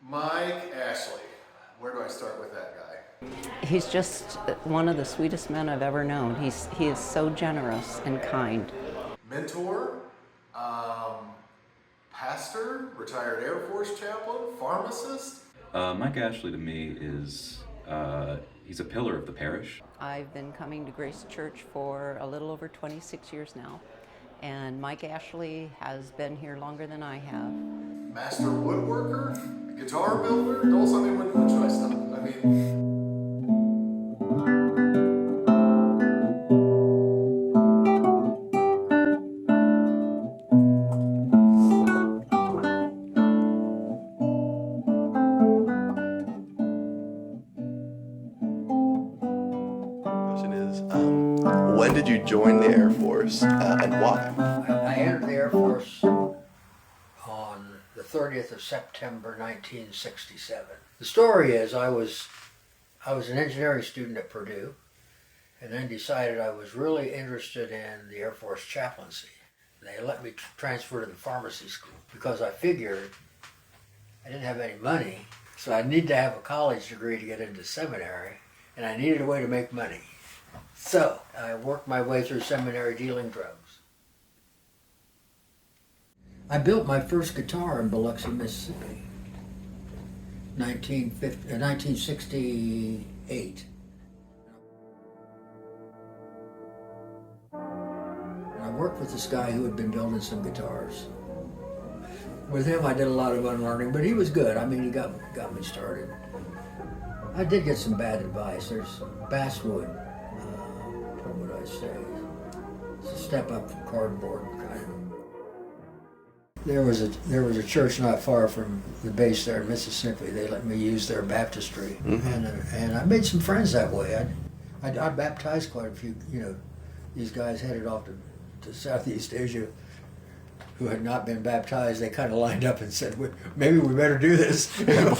Mike Ashley. Where do I start with that guy? He's just one of the sweetest men I've ever known. He is so generous and kind. Mentor, pastor, retired Air Force chaplain, pharmacist. Mike Ashley to me is, he's a pillar of the parish. I've been coming to Grace Church for a little over 26 years now, and Mike Ashley has been here longer than I have. Master woodworker, guitar builder. Dulce, I mean, when should I stop? I mean, when did you join the Air Force and why? I entered the Air Force on the 30th of September 1967. The story is I was an engineering student at Purdue and then decided I was really interested in the Air Force chaplaincy. They let me transfer to the pharmacy school because I figured I didn't have any money, so I need to have a college degree to get into seminary, and I needed a way to make money. So I worked my way through seminary dealing drugs. I built my first guitar in Biloxi, Mississippi, 1968. And I worked with this guy who had been building some guitars. With him I did a lot of unlearning, but he was good. I mean, he got me started. I did get some bad advice. There's basswood. What would I say? It's a step up from cardboard, kind of. There was a church not far from the base there in Mississippi. They let me use their baptistry, and I made some friends that way. I baptized quite a few. You know, these guys headed off to Southeast Asia who had not been baptized. They kind of lined up and said, "Maybe we better do this." Yeah.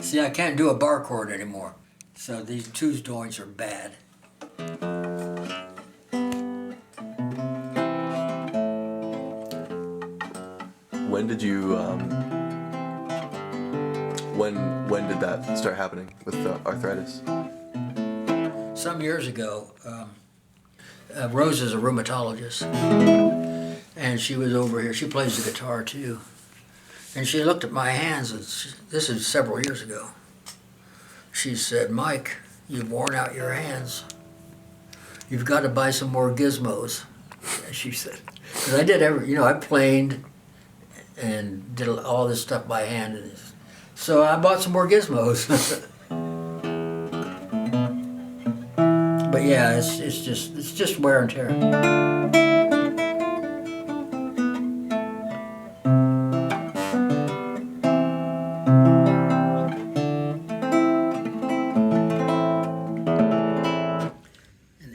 See, I can't do a bar chord anymore, so these two joints are bad. When did you, when did that start happening with the arthritis? Some years ago, Rose is a rheumatologist, and she was over here. She plays the guitar too. And she looked at my hands, and this is several years ago. She said, "Mike, you've worn out your hands. You've got to buy some more gizmos." She said, because I did I planed and did all this stuff by hand. And so I bought some more gizmos. But yeah, it's just wear and tear.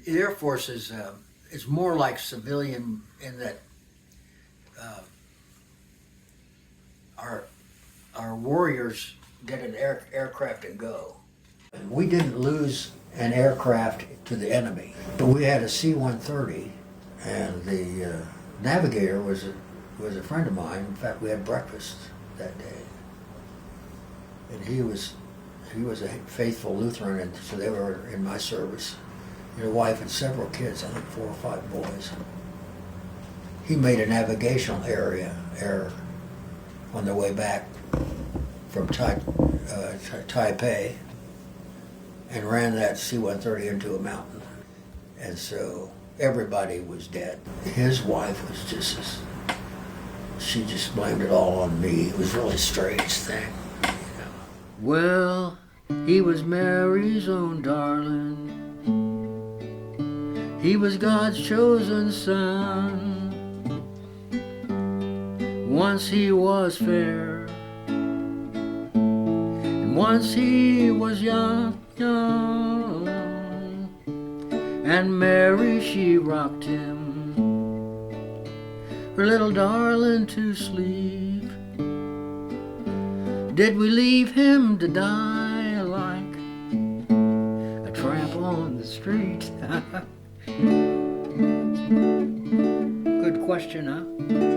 The Air Force is it's more like civilian in that our warriors get an aircraft and go. We didn't lose an aircraft to the enemy, but we had a C-130, and the navigator was a friend of mine. In fact, we had breakfast that day, and he was a faithful Lutheran, and so they were in my service. Your wife and several kids, I think 4 or 5 boys. He made a navigational error on the way back from Taipei and ran that C-130 into a mountain. And so everybody was dead. His wife was she just blamed it all on me. It was a really strange thing. You know. Well, he was Mary's own darling. He was God's chosen son. Once he was fair, and once he was young, and Mary, she rocked him, her little darling to sleep. Did we leave him to die like a tramp on the street? Good question, huh?